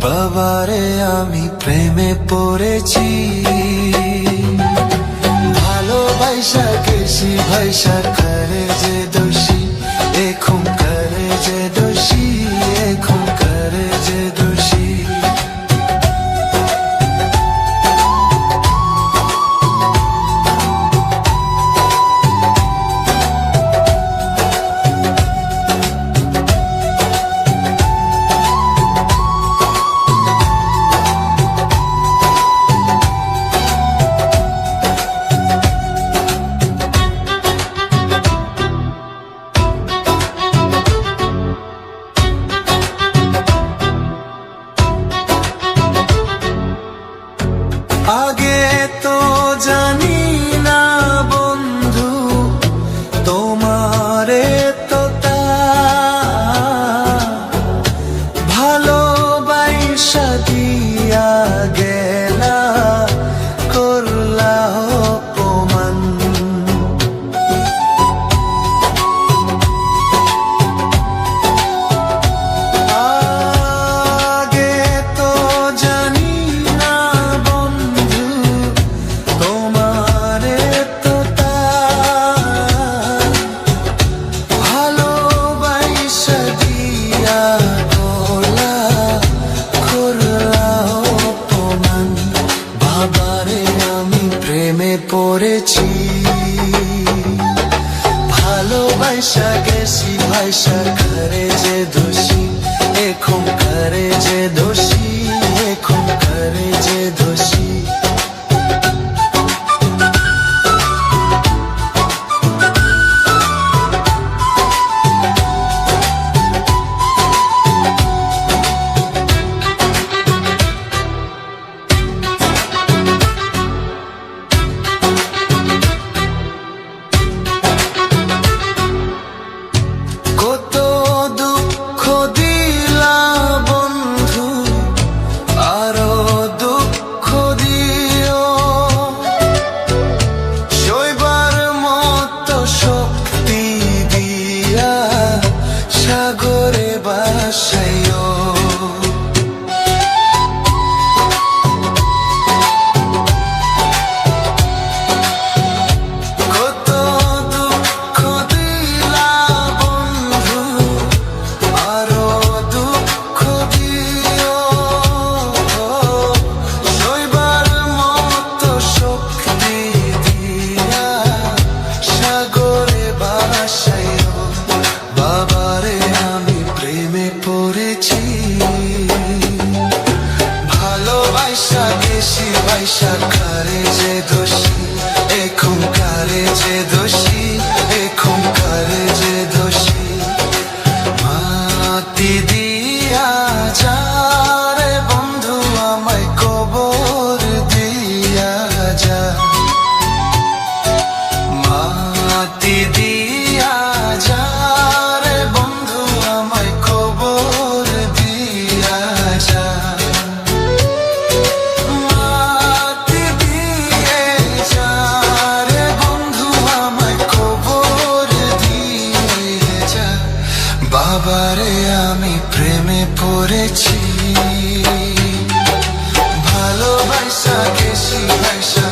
বাবারে আমি প্রেমে পড়েছি, ভালোবাসা গেছি ভাইসা করে যে দোষী, এখন করে যে দোষী, এখন করে যে দোষী। আগে তো জানি না বন্ধু তোমারে তো ভালোবাসা দিয়া গেলা, করলা অপমান। আগে তো জানি না বন্ধু তোমারে তো ভালোবাসা দিয়া গলা, করলা অপমান। বাবারে আমি প্রেমে পড়েছি, ভালোবাসা গেছি ভাইসা করে যে দোষী, এখন করে যে দোষী, এখন করে যে দোষী। কত দুঃখ দিলা বন্ধু, আরো দুঃখ দিও, সইবার মতো শক্তি দিয়া সাগরে ভাসাইও। কত দুঃখ দিলা বন্ধু, আরো দুঃখ দিও, সইবার মতো শক্তি দিয়া সাগরে ভাসাইও। বাবারে আমি প্রেমে পড়েছি, ভালোবাসা গেছি ভাইসা করে যে দোষী, এখন করে যে দোষী, এখন করে যে দোষী। মাটি দিয়া যা রে বন্ধু আমায় কবর দিয়া যা, মাটি দিয়া যা রে বন্ধু আমায় কবর দিয়া যা। মাটি দিয়ে যা রে বন্ধু আমায় কবর দিয়ে যা। বাবারে আমি প্রেমে পড়েছি, ভালোবাসা গেছি ভাইসা